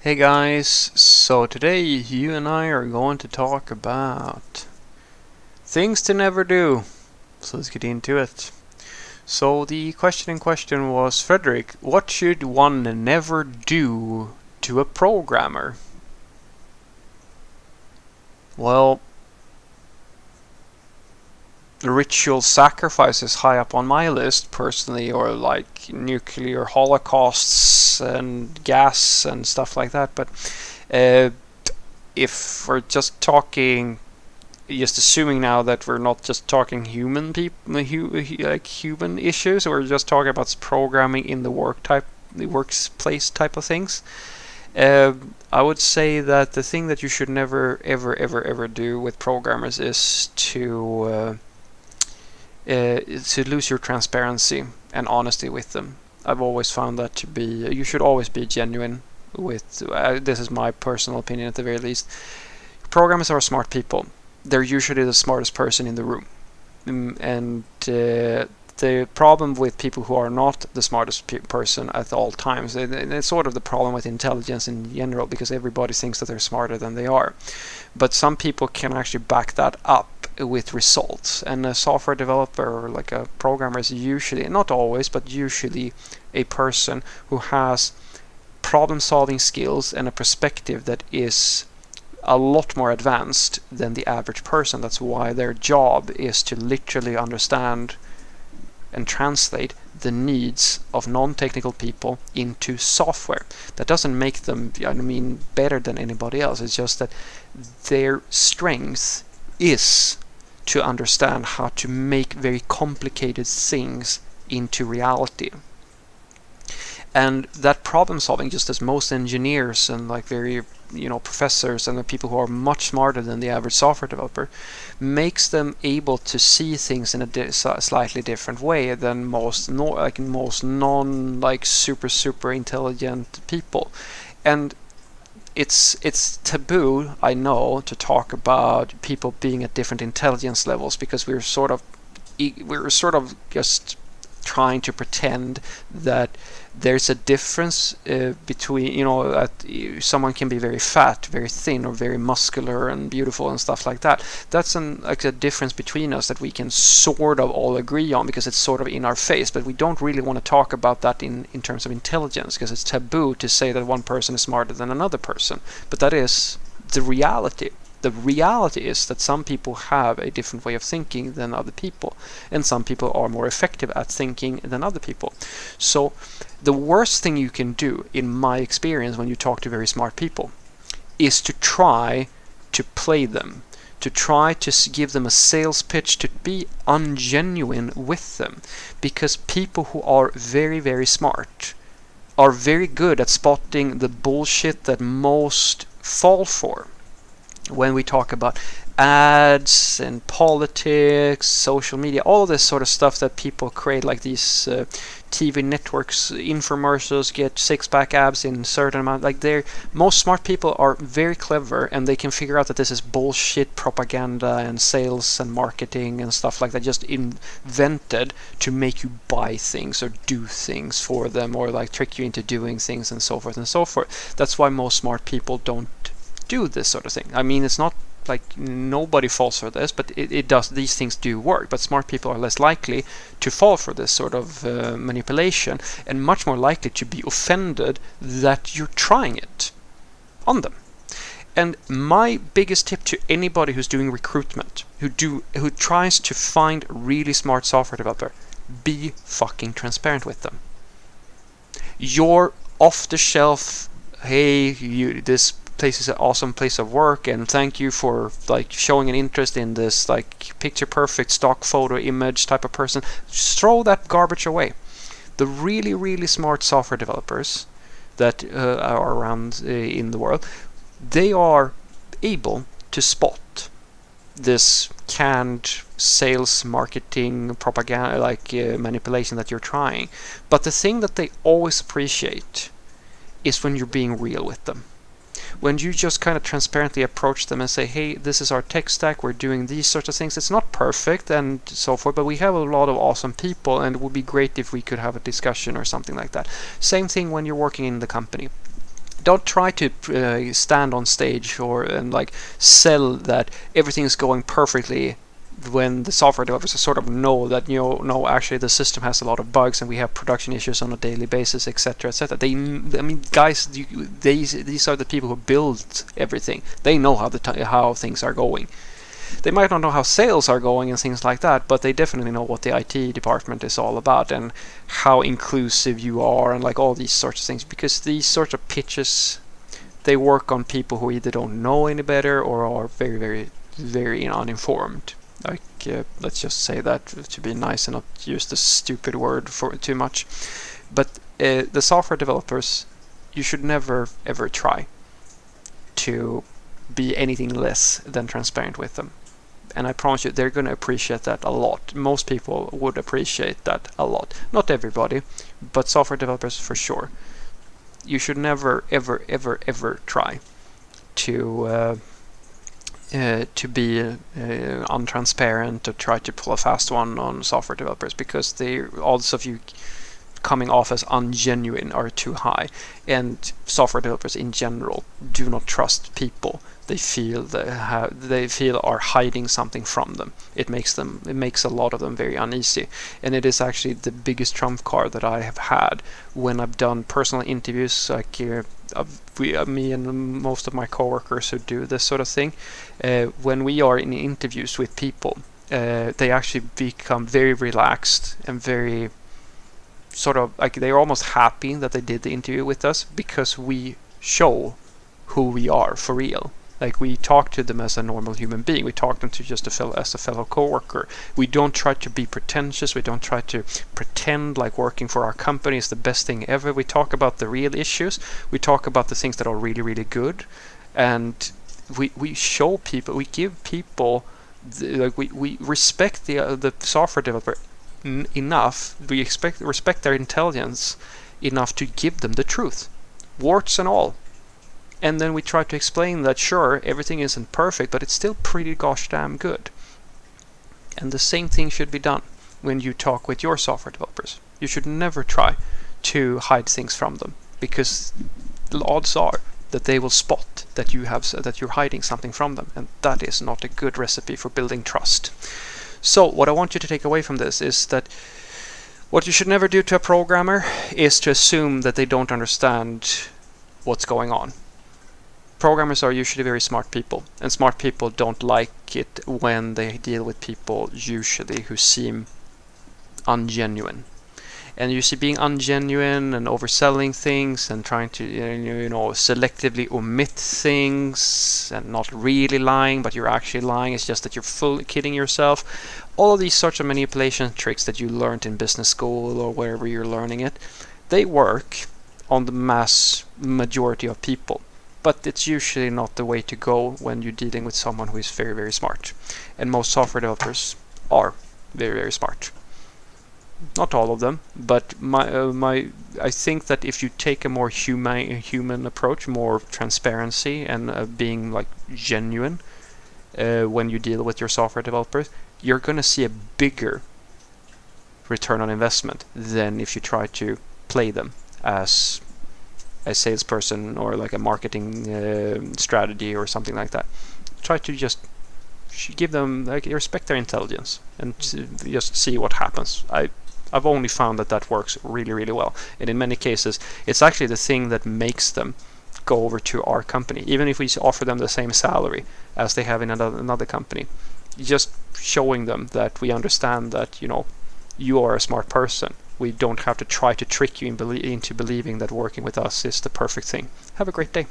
Hey guys, so today you and I are going to talk about things to never do. So let's get into it. So the question in question was, Frederick, what should one never do to a programmer? Well, ritual sacrifice is high up on my list personally, or like nuclear holocausts and gas and stuff like that. But uh, if we're just talking, just assuming now that we're not just talking human people, like human issues, we're just talking about programming in the workplace type of things. I would say that the thing that you should never, ever do with programmers is to lose your transparency and honesty with them. I've always found that to be, you should always be genuine with, this is my personal opinion at the very least. Programmers are smart people. They're usually the smartest person in the room. And the problem with people who are not the smartest person at all times, and it's sort of the problem with intelligence in general, because everybody thinks that they're smarter than they are. But some people can actually back that up with results, and a software developer or like a programmer is usually, not always, but usually a person who has problem solving skills and a perspective that is a lot more advanced than the average person. That's why their job is to literally understand and translate the needs of non-technical people into software. That doesn't make them, better than anybody else. It's just that their strength is to understand how to make very complicated things into reality. And that problem solving, just as most engineers and like very professors and the people who are much smarter than the average software developer, makes them able to see things in a slightly different way than most non super intelligent people. And it's taboo, I know, to talk about people being at different intelligence levels, because we're sort of just trying to pretend that there's a difference between, that someone can be very fat, very thin, or very muscular and beautiful and stuff like that. That's a difference between us that we can sort of all agree on, because it's sort of in our face, but we don't really want to talk about that in terms of intelligence, because it's taboo to say that one person is smarter than another person. But that is the reality. The reality is that some people have a different way of thinking than other people, and some people are more effective at thinking than other people. So the worst thing you can do, in my experience, when you talk to very smart people, is to try to play them, to try to give them a sales pitch, to be ungenuine with them. Because people who are very, very smart are very good at spotting the bullshit that most fall for. When we talk about ads and politics, social media, all this sort of stuff that people create, like these TV networks, infomercials, get six-pack abs in certain amount. Like, most smart people are very clever, and they can figure out that this is bullshit propaganda and sales and marketing and stuff like that, just invented to make you buy things or do things for them, or like trick you into doing things and so forth and so forth. That's why most smart people don't do this sort of thing. I mean, it's not like nobody falls for this, but it does. These things do work, but smart people are less likely to fall for this sort of manipulation, and much more likely to be offended that you're trying it on them. And my biggest tip to anybody who's doing recruitment, who tries to find a really smart software developer, be fucking transparent with them. Your off-the-shelf, hey, this place is an awesome place of work, and thank you for like showing an interest in this like picture perfect stock photo image type of person, just throw that garbage away. The really, really smart software developers that are around in the world, they are able to spot this canned sales, marketing, propaganda, like manipulation that you're trying. But the thing that they always appreciate is when you're being real with them. When you just kind of transparently approach them and say, hey, this is our tech stack, we're doing these sorts of things. It's not perfect and so forth, but we have a lot of awesome people, and it would be great if we could have a discussion or something like that. Same thing when you're working in the company. Don't try to stand on stage and like sell that everything is going perfectly when the software developers sort of know that, no, actually the system has a lot of bugs and we have production issues on a daily basis, etc., etc. Guys, these are the people who build everything. They know how things are going. They might not know how sales are going and things like that, but they definitely know what the IT department is all about and how inclusive you are and like all these sorts of things, because these sorts of pitches, they work on people who either don't know any better or are very, very, very uninformed. Like, let's just say that to be nice and not use the stupid word for too much. But the software developers, you should never ever try to be anything less than transparent with them. And I promise you, they're going to appreciate that a lot. Most people would appreciate that a lot. Not everybody, but software developers for sure. You should never, ever, ever, ever try to be untransparent or try to pull a fast one on software developers, because the odds of you coming off as ungenuine are too high. And software developers in general do not trust people they feel are hiding something from them. It makes a lot of them very uneasy, and it is actually the biggest trump card that I have had when I've done personal interviews, like me and most of my coworkers who do this sort of thing. When we are in interviews with people, they actually become very relaxed and very sort of like they're almost happy that they did the interview with us, because we show who we are for real. Like, we talk to them as a normal human being. We talk to them as a fellow coworker. We don't try to be pretentious. We don't try to pretend like working for our company is the best thing ever. We talk about the real issues. We talk about the things that are really, really good, and we show people. We give people we respect the software developer enough. We respect their intelligence enough to give them the truth, warts and all. And then we try to explain that, sure, everything isn't perfect, but it's still pretty gosh damn good. And the same thing should be done when you talk with your software developers. You should never try to hide things from them, because the odds are that they will spot that you're hiding something from them, and that is not a good recipe for building trust. So what I want you to take away from this is that what you should never do to a programmer is to assume that they don't understand what's going on. Programmers are usually very smart people, and smart people don't like it when they deal with people usually who seem ungenuine. And you see, being ungenuine and overselling things and trying to selectively omit things and not really lying, but you're actually lying, it's just that you're fully kidding yourself. All of these sorts of manipulation tricks that you learned in business school or wherever you're learning it, they work on the mass majority of people. But it's usually not the way to go when you're dealing with someone who is very, very smart. And most software developers are very, very smart. Not all of them, but I think that if you take a more human approach, more transparency, and being like genuine when you deal with your software developers, you're going to see a bigger return on investment than if you try to play them as a salesperson or like a marketing strategy or something like that. Try to just give them, respect their intelligence and just see what happens. I've only found that works really, really well, and in many cases it's actually the thing that makes them go over to our company, even if we offer them the same salary as they have in another company. Just showing them that we understand that you are a smart person. We don't have to try to trick you into believing that working with us is the perfect thing. Have a great day.